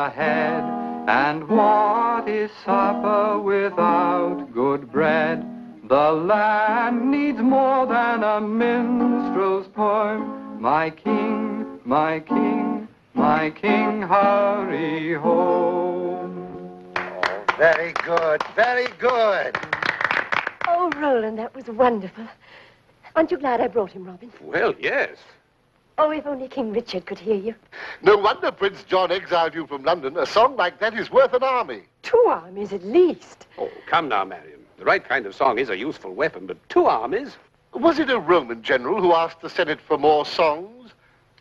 ahead. And what is supper without good bread? The land needs more than a minstrel's poem. My king, my king, my king, hurry home. Oh, very good, very good. Oh, Roland, that was wonderful. Aren't you glad I brought him, Robin? Well, yes. Oh, if only King Richard could hear you. No wonder Prince John exiled you from London. A song like that is worth an army. 2 armies at least. Oh, come now, Marian. The right kind of song is a useful weapon, but 2 armies? Was it a Roman general who asked the Senate for more songs?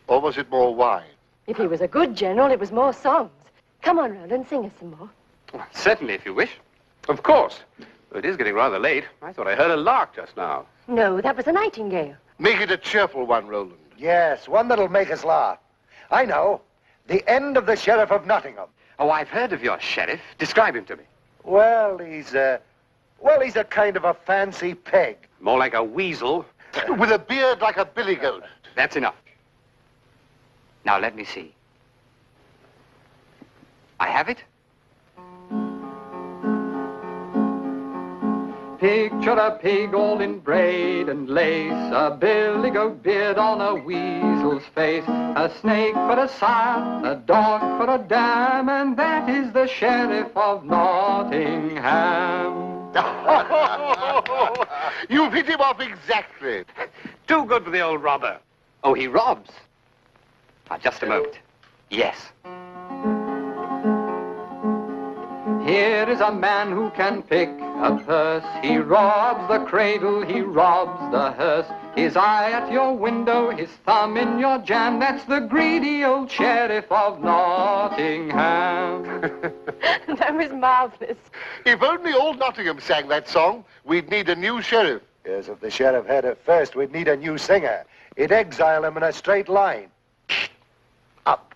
Or was it more wine? If he was a good general, it was more songs. Come on, Roland, sing us some more. Well, certainly, if you wish. Of course. It is getting rather late. I thought I heard a lark just now. No, that was a nightingale. Make it a cheerful one, Roland. Yes, one that'll make us laugh. I know. The End of the Sheriff of Nottingham. Oh, I've heard of your sheriff. Describe him to me. Well, he's a kind of a fancy peg. More like a weasel. With a beard like a billy goat. That's enough. Now, let me see. I have it? Picture a pig all in braid and lace, a billy goat beard on a weasel's face, a snake for a sire, a dog for a dam, and that is the Sheriff of Nottingham. You've hit him off exactly. Too good for the old robber. Oh, he robs? Just a moment. Yes. Here is a man who can pick a purse. He robs the cradle, he robs the hearse. His eye at your window, his thumb in your jam. That's the greedy old Sheriff of Nottingham. That was marvelous. If only old Nottingham sang that song, we'd need a new sheriff. Yes, if the sheriff had it first, we'd need a new singer. It'd exile him in a straight line. Up.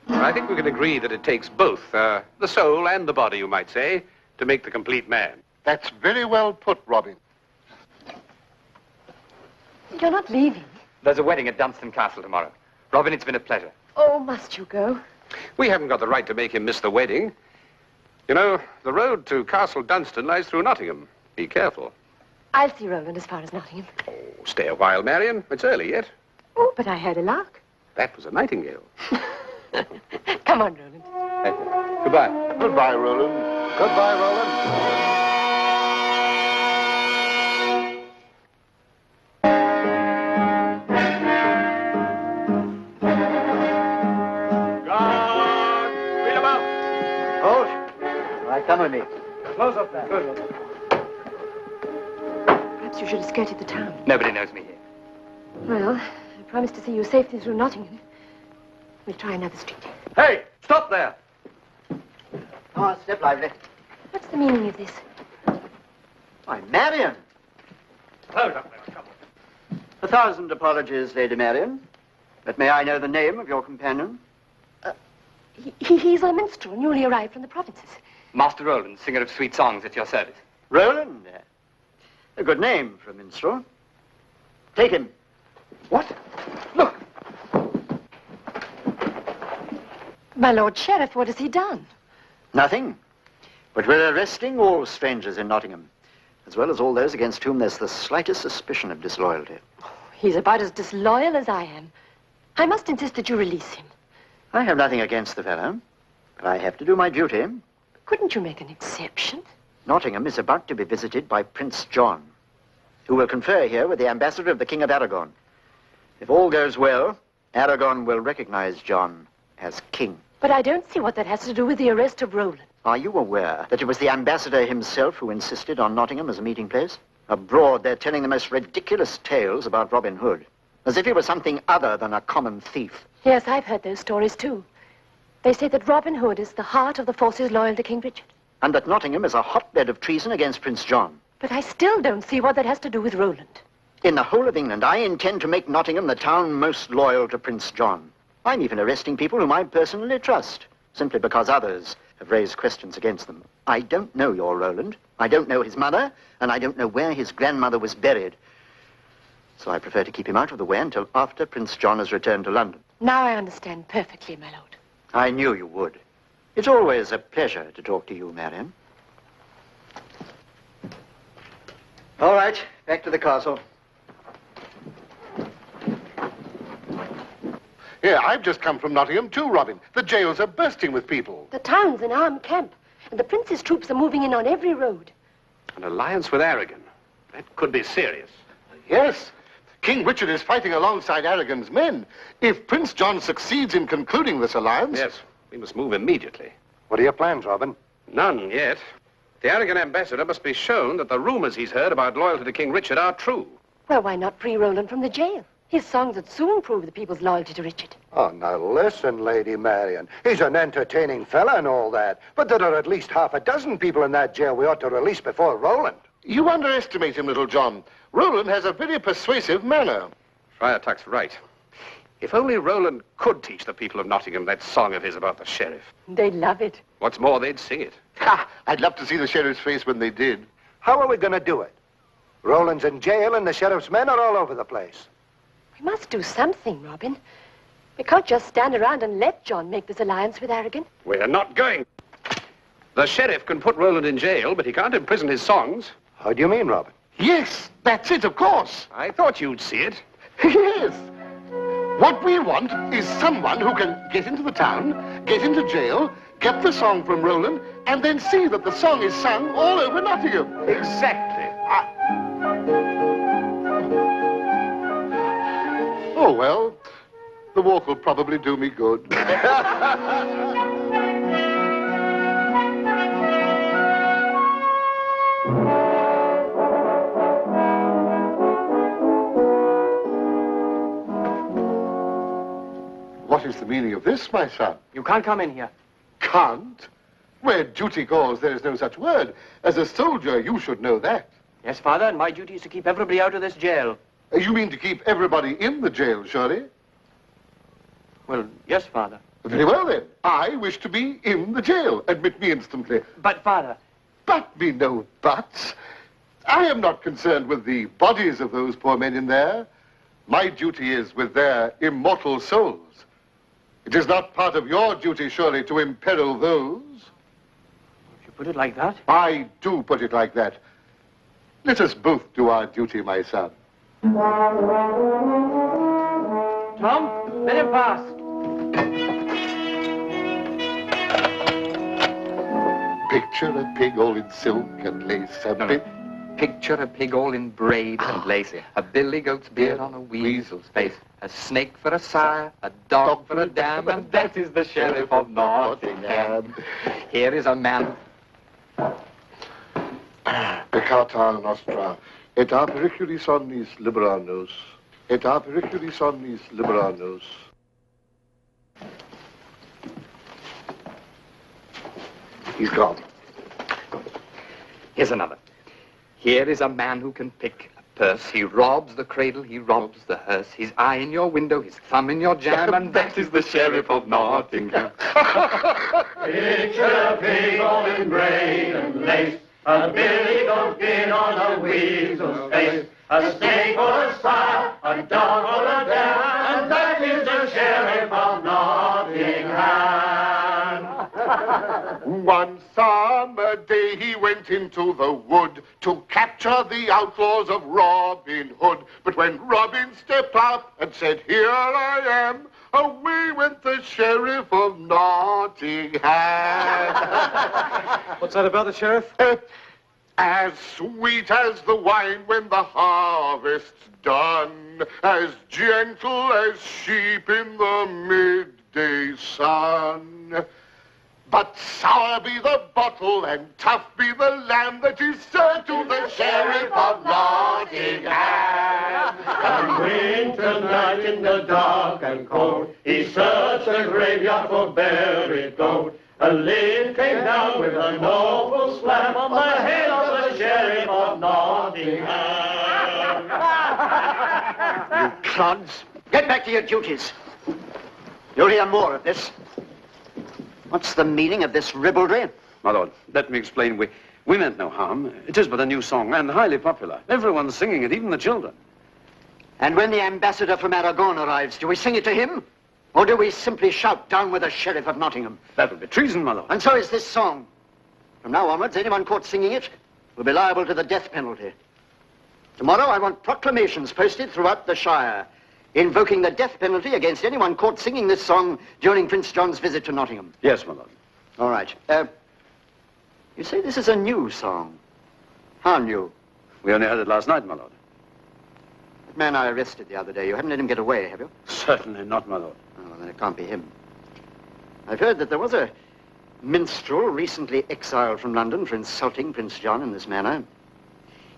I think we can agree that it takes both, the soul and the body, you might say, to make the complete man. That's very well put, Robin. You're not leaving. There's a wedding at Dunstan Castle tomorrow. Robin, it's been a pleasure. Oh, must you go? We haven't got the right to make him miss the wedding. You know, the road to Castle Dunstan lies through Nottingham. Be careful. I'll see Roland as far as Nottingham. Oh, stay a while, Marian. It's early yet. Oh, but I heard a lark. That was a nightingale. Come on, Roland. Goodbye. Goodbye, Roland. Goodbye, Roland. Guard! Wheel him out! Halt. All right, come with me. Close up there. Good. Perhaps you should have skirted the town. Nobody knows me here. Well, I promised to see you safely through Nottingham. We'll try another street. Hey, stop there. Come on, step lively. What's the meaning of this? Why, Marian. Close up there. Come on. 1,000 apologies, Lady Marian. But may I know the name of your companion? He's a minstrel, newly arrived from the provinces. Master Roland, singer of sweet songs at your service. Roland. A good name for a minstrel. Take him. What? Look! My Lord Sheriff, what has he done? Nothing. But we're arresting all strangers in Nottingham, as well as all those against whom there's the slightest suspicion of disloyalty. He's about as disloyal as I am. I must insist that you release him. I have nothing against the fellow, but I have to do my duty. Couldn't you make an exception? Nottingham is about to be visited by Prince John, who will confer here with the Ambassador of the King of Aragon. If all goes well, Aragon will recognize John as king. But I don't see what that has to do with the arrest of Roland. Are you aware that it was the ambassador himself who insisted on Nottingham as a meeting place? Abroad, they're telling the most ridiculous tales about Robin Hood, as if he was something other than a common thief. Yes, I've heard those stories too. They say that Robin Hood is the heart of the forces loyal to King Richard. And that Nottingham is a hotbed of treason against Prince John. But I still don't see what that has to do with Roland. In the whole of England, I intend to make Nottingham the town most loyal to Prince John. I'm even arresting people whom I personally trust, simply because others have raised questions against them. I don't know your Roland. I don't know his mother, and I don't know where his grandmother was buried. So I prefer to keep him out of the way until after Prince John has returned to London. Now I understand perfectly, my lord. I knew you would. It's always a pleasure to talk to you, Marian. All right, back to the castle. Here, I've just come from Nottingham too, Robin. The jails are bursting with people. The town's an armed camp, and the prince's troops are moving in on every road. An alliance with Aragon. That could be serious. Yes. King Richard is fighting alongside Aragon's men. If Prince John succeeds in concluding this alliance... Yes, we must move immediately. What are your plans, Robin? None yet. The Aragon ambassador must be shown that the rumors he's heard about loyalty to King Richard are true. Well, why not free Roland from the jail? His songs would soon prove the people's loyalty to Richard. Oh, now listen, Lady Marian. He's an entertaining fella and all that. But there are at least half a dozen people in that jail we ought to release before Roland. You underestimate him, Little John. Roland has a very persuasive manner. Friar Tuck's right. If only Roland could teach the people of Nottingham that song of his about the sheriff. They'd love it. What's more, they'd sing it. Ha! I'd love to see the sheriff's face when they did. How are we going to do it? Roland's in jail and the sheriff's men are all over the place. We must do something, Robin. We can't just stand around and let John make this alliance with Aragon. We're not going. The sheriff can put Roland in jail, but he can't imprison his songs. How do you mean, Robin? Yes, that's it, of course. I thought you'd see it. Yes. What we want is someone who can get into the town, get into jail, get the song from Roland, and then see that the song is sung all over Nottingham. Exactly. Oh, well, the walk will probably do me good. What is the meaning of this, my son? You can't come in here. Can't? Where duty calls, there is no such word. As a soldier, you should know that. Yes, Father, and my duty is to keep everybody out of this jail. You mean to keep everybody in the jail, surely? Well, yes, Father. Very well, then. I wish to be in the jail. Admit me instantly. But, Father... But me no buts. I am not concerned with the bodies of those poor men in there. My duty is with their immortal souls. It is not part of your duty, surely, to imperil those. If you put it like that? I do put it like that. Let us both do our duty, my son. Tom, let him pass. Picture a pig all in silk and lace. Picture a pig all in braid and lace, a billy goat's beard on a weasel's face, a snake for a sire, a dog for a dam, and that is the sheriff of Nottingham. Here is a man. Peccata nostra, et a periculi somnis libera nos, et a periculi somnis libera nos. He's gone. Here's another. Here is a man who can pick a purse. He robs the cradle, he robs the hearse. His eye in your window, his thumb in your jam, and that is the sheriff of Nottingham. Picture a pig all in braid and lace, a billy goat beard on a weasel's face, a snake or a sire, a dog or a dam, and that is the sheriff of Nottingham. One summer day he went into the wood to capture the outlaws of Robin Hood. But when Robin stepped up and said, "Here I am," away went the sheriff of Nottingham. What's that about the sheriff? As sweet as the wine when the harvest's done, as gentle as sheep in the midday sun. But sour be the bottle and tough be the lamb that is served to the sheriff of Nottingham. And winter night in the dark and cold, he searched the graveyard for buried gold. A lid came down with an awful slam on the head of the sheriff of Nottingham. You clods, get back to your duties. You'll hear more of this. What's the meaning of this ribaldry? My lord, let me explain. We meant no harm. It is but a new song, and highly popular. Everyone's singing it, even the children. And when the ambassador from Aragon arrives, do we sing it to him? Or do we simply shout, "Down with the Sheriff of Nottingham"? That would be treason, my lord. And so is this song. From now onwards, anyone caught singing it will be liable to the death penalty. Tomorrow, I want proclamations posted throughout the Shire, invoking the death penalty against anyone caught singing this song during Prince John's visit to Nottingham. Yes, my lord. All right. You say this is a new song. How new? We only heard it last night, my lord. The man I arrested the other day, you haven't let him get away, have you? Certainly not, my lord. Oh, well, then it can't be him. I've heard that there was a minstrel recently exiled from London for insulting Prince John in this manner.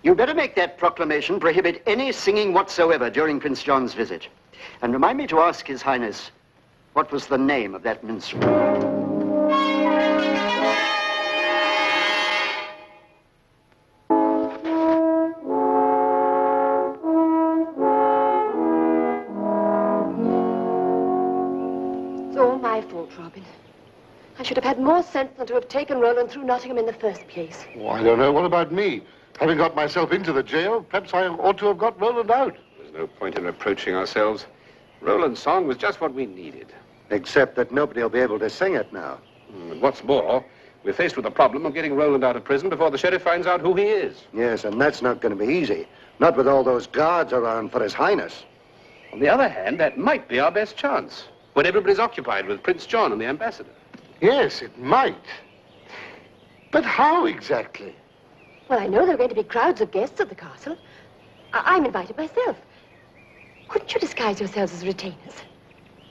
You'd better make that proclamation prohibit any singing whatsoever during Prince John's visit. And remind me to ask His Highness, what was the name of that minstrel? It's all my fault, Robin. I should have had more sense than to have taken Roland through Nottingham in the first place. Oh, I don't know. What about me? Having got myself into the jail, perhaps I ought to have got Roland out. There's no point in reproaching ourselves. Roland's song was just what we needed. Except that nobody will be able to sing it now. And what's more, we're faced with the problem of getting Roland out of prison before the sheriff finds out who he is. Yes, and that's not going to be easy. Not with all those guards around for His Highness. On the other hand, that might be our best chance, when everybody's occupied with Prince John and the ambassador. Yes, it might. But how exactly? Well, I know there are going to be crowds of guests at the castle. I'm invited myself. Couldn't you disguise yourselves as retainers?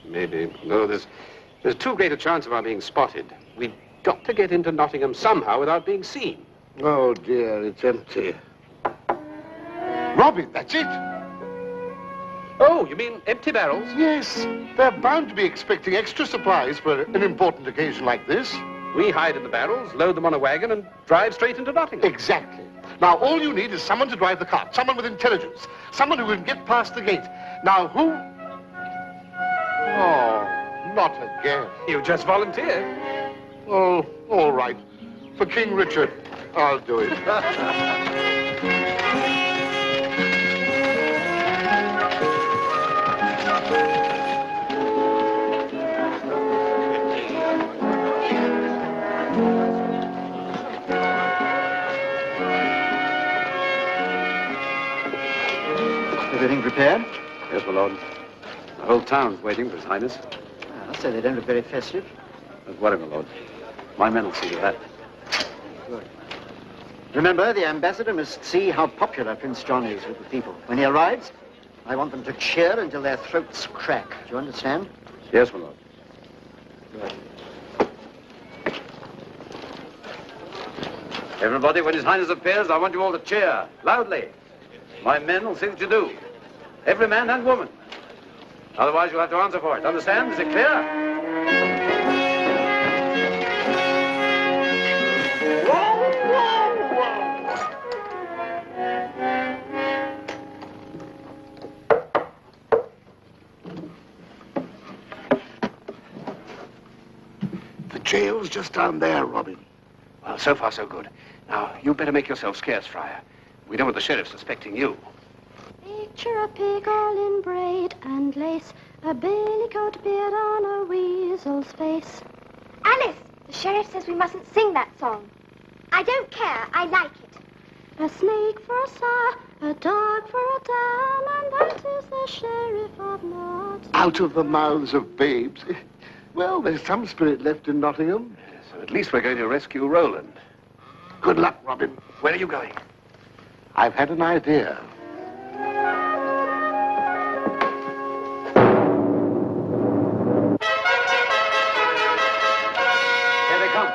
Maybe. No, there's too great a chance of our being spotted. We've got to get into Nottingham somehow without being seen. Oh, dear, it's empty. Robin, that's it. Oh, you mean empty barrels? Yes, they're bound to be expecting extra supplies for an important occasion like this. We hide in the barrels, load them on a wagon, and drive straight into Nottingham. Exactly. Now, all you need is someone to drive the cart, someone with intelligence, someone who can get past the gate. Now, who? Oh, not again. You just volunteered. Oh, all right. For King Richard, I'll do it. Everything prepared? Yes, my lord. The whole town's waiting for His Highness. I'll say they don't look very festive. Don't worry, my lord. My men will see to that. Good. Remember, the ambassador must see how popular Prince John is with the people. When he arrives, I want them to cheer until their throats crack. Do you understand? Yes, my lord. Good. Everybody, when His Highness appears, I want you all to cheer, loudly. My men will see that you do. Every man and woman. Otherwise, you'll have to answer for it. Understand? Is it clear? The jail's just down there, Robin. Well, so far, so good. Now, you better make yourself scarce, Friar. We don't want the sheriff suspecting you. Picture a pig all in braid and lace, a billy-coat beard on a weasel's face. Alice, the sheriff says we mustn't sing that song. I don't care, I like it. A snake for a sire, a dog for a dam, and that is the sheriff of Nottingham. Out of the mouths of babes. Well, there's some spirit left in Nottingham. So at least we're going to rescue Roland. Good luck, Robin. Where are you going? I've had an idea. Here they come.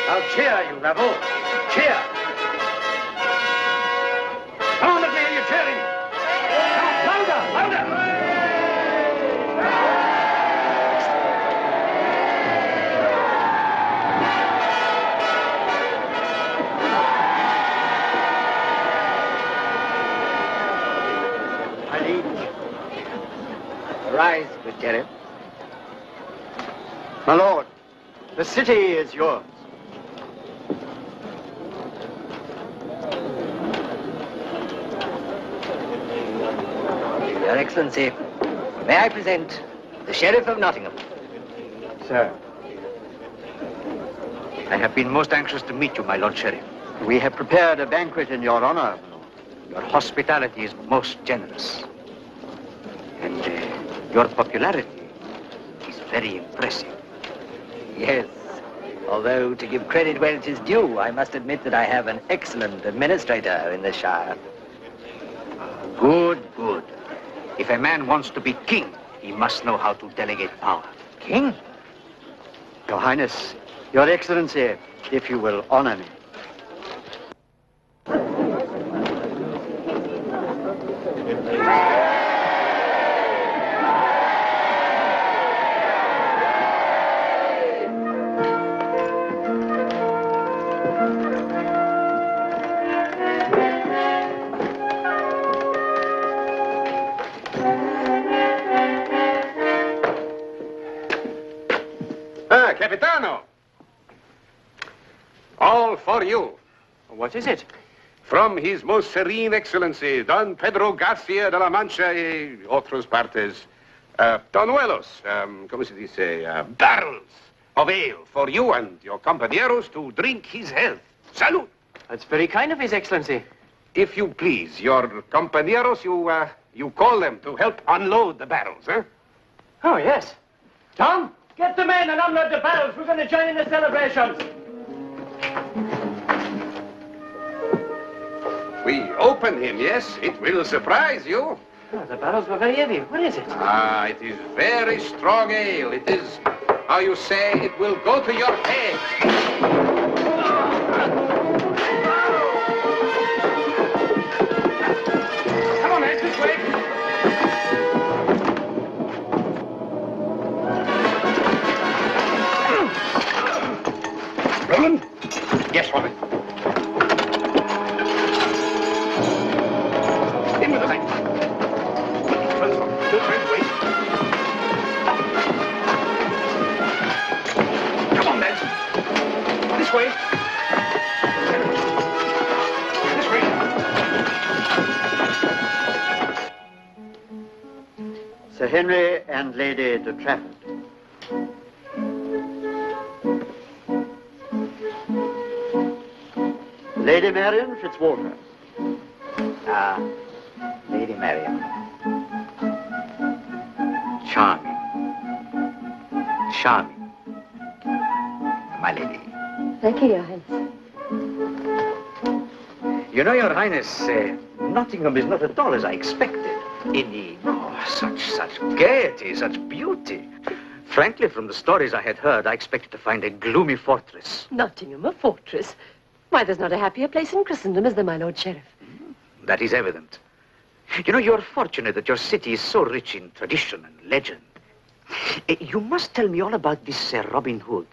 Now cheer, you rebel. Cheer. Come on, let me hear you cheering. Now, louder, louder. Rise, good sheriff. My lord, the city is yours. Your Excellency, may I present the Sheriff of Nottingham. Sir. I have been most anxious to meet you, my Lord Sheriff. We have prepared a banquet in your honor, my lord. Your hospitality is most generous. And your popularity is very impressive. Yes. Although, to give credit where it is due, I must admit that I have an excellent administrator in the Shire. Good, good. If a man wants to be king, he must know how to delegate power. King? Your Highness, Your Excellency, if you will honor me. Capitano! All for you. What is it? From His Most Serene Excellency, Don Pedro Garcia de la Mancha y otras partes. Tonuelos, ¿cómo se dice? Barrels of ale for you and your compañeros to drink his health. Salud! That's very kind of His Excellency. If you please, your compañeros, you call them to help unload the barrels, eh? Oh, yes. Tom, get the men and unload the barrels. We're going to join in the celebrations. We open him, yes? It will surprise you. Oh, the barrels were very heavy. What is it? Ah, it is very strong ale. It is, how you say, it will go to your head. Come on, Ed, this way. Roland? Yes, Robin. In with the light. Come on, lads. This way. This way. Sir Henry and Lady de Trafford. Lady Marian Fitzwalter. Ah, Lady Marian. Charming. Charming. My lady. Thank you, Your Highness. You know, Your Highness, Nottingham is not at all as I expected. Indeed. Oh, such gaiety, such beauty. Frankly, from the stories I had heard, I expected to find a gloomy fortress. Nottingham, a fortress? Why, there's not a happier place in Christendom, is there, my Lord Sheriff? That is evident. You know, you're fortunate that your city is so rich in tradition and legend. You must tell me all about this Robin Hood.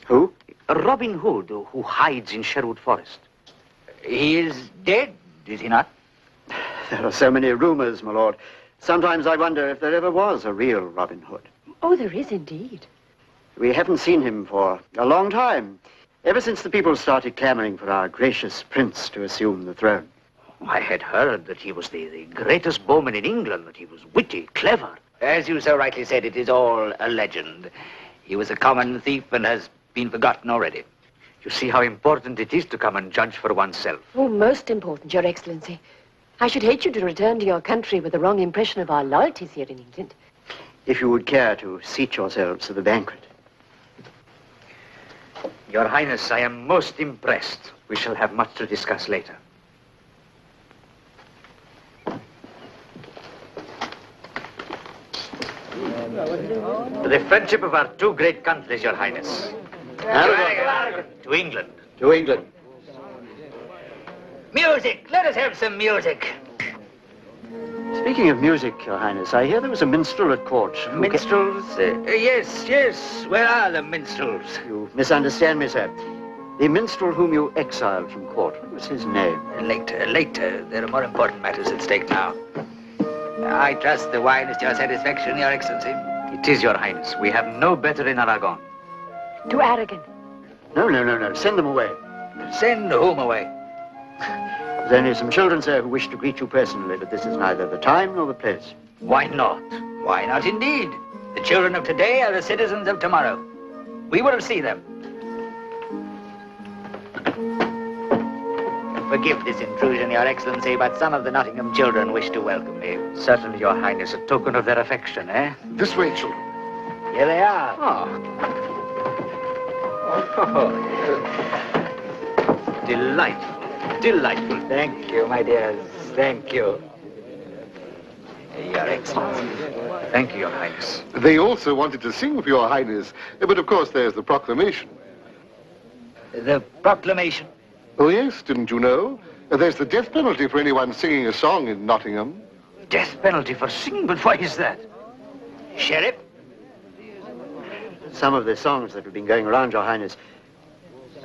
Who? Robin Hood, who hides in Sherwood Forest. He is dead, is he not? There are so many rumors, my lord. Sometimes I wonder if there ever was a real Robin Hood. Oh, there is indeed. We haven't seen him for a long time. Ever since the people started clamoring for our gracious prince to assume the throne. I had heard that he was the greatest bowman in England, that he was witty, clever. As you so rightly said, it is all a legend. He was a common thief and has been forgotten already. You see how important it is to come and judge for oneself. Oh, most important, Your Excellency. I should hate you to return to your country with the wrong impression of our loyalties here in England. If you would care to seat yourselves to the banquet. Your Highness, I am most impressed. We shall have much to discuss later. To the friendship of our two great countries, Your Highness. Aragon. To England. To England. Music! Let us have some music. Speaking of music, Your Highness, I hear there was a minstrel at court. Minstrels? Yes. Where are the minstrels? You misunderstand me, sir. The minstrel whom you exiled from court, what was his name? Later. There are more important matters at stake now. I trust the wine is to your satisfaction, Your Excellency. It is, Your Highness. We have no better in Aragon. To Aragon. No. Send them away. Send whom away? There's only some children, sir, who wish to greet you personally, but this is neither the time nor the place. Why not? Why not, indeed? The children of today are the citizens of tomorrow. We will see them. Forgive this intrusion, Your Excellency, but some of the Nottingham children wish to welcome me. Certainly, Your Highness, a token of their affection, eh? This way, children. Here they are. Oh. Delightful. Delightful. Thank you, my dears. Thank you. Your Excellency. Thank you, Your Highness. They also wanted to sing for Your Highness, but of course there's the proclamation. The proclamation? Oh, yes, didn't you know? There's the death penalty for anyone singing a song in Nottingham. Death penalty for singing? But why is that? Sheriff? Some of the songs that have been going around, Your Highness,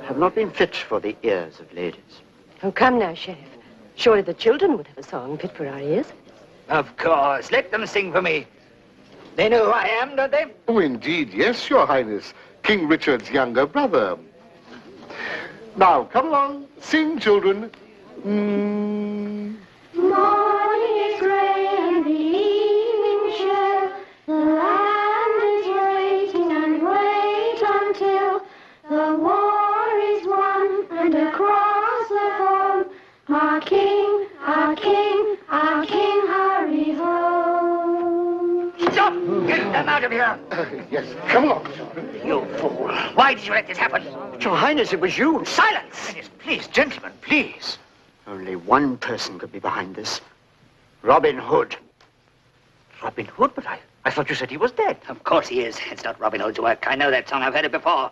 have not been fit for the ears of ladies. Oh, come now, Sheriff. Surely the children would have a song fit for our ears. Of course. Let them sing for me. They know who I am, don't they? Oh, indeed, yes, Your Highness. King Richard's younger brother. Now, come along. Sing, children. Morning is grey and the evening chill. The land is waiting and wait until the war is won and across the foam our king, our king, our king hurry home. Stop! Get them out of here! Yes, come along. You fool. Why did you let this happen? Your Highness, it was you. Silence! Please, gentlemen, please. Only one person could be behind this. Robin Hood. Robin Hood? But I thought you said he was dead. Of course he is. It's not Robin Hood's work. I know that song. I've heard it before.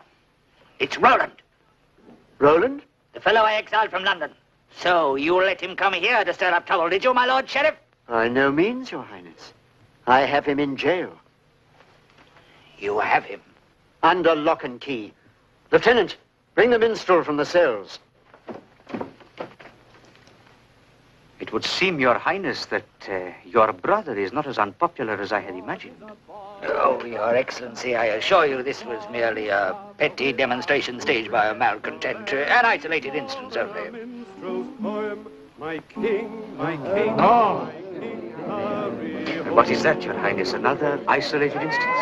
It's Roland. Roland? The fellow I exiled from London. So you let him come here to stir up trouble, did you, my Lord Sheriff? By no means, Your Highness. I have him in jail. You have him? Under lock and key. Lieutenant, bring the minstrel from the cells. It would seem, Your Highness, that your brother is not as unpopular as I had imagined. Oh, Your Excellency, I assure you this was merely a petty demonstration staged by a malcontent, an isolated instance only. My king, my king. Oh! What is that, Your Highness? Another isolated instance?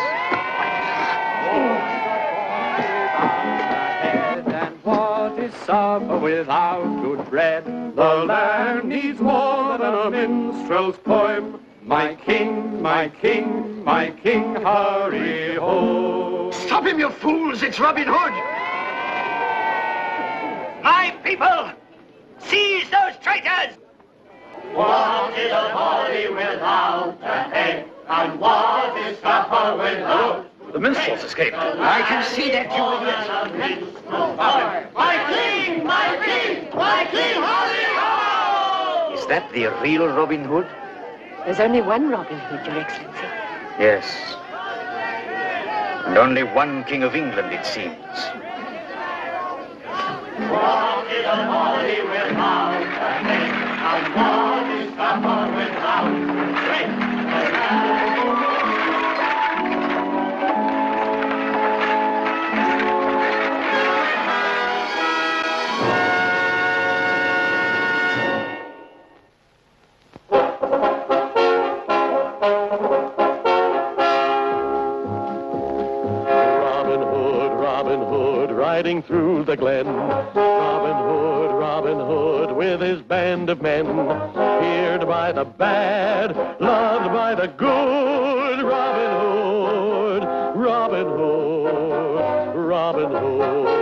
And what is supper without good bread? The land needs more than a minstrel's poem. My king, my king, my king, hurry home. Stop him, you fools! It's Robin Hood! My people! Seize those traitors! What is a body without a head? And what is supper without? The minstrel's escaped. I can see that, you idiot. My king, my king, my king, hurry home! Is that the real Robin Hood? There's only one Robin Hood, Your Excellency. Yes. And only one King of England, it seems. What is a body without a head? And what is supper without bread? Riding through the glen, Robin Hood, with his band of men, feared by the bad, loved by the good. Robin Hood, Robin Hood, Robin Hood.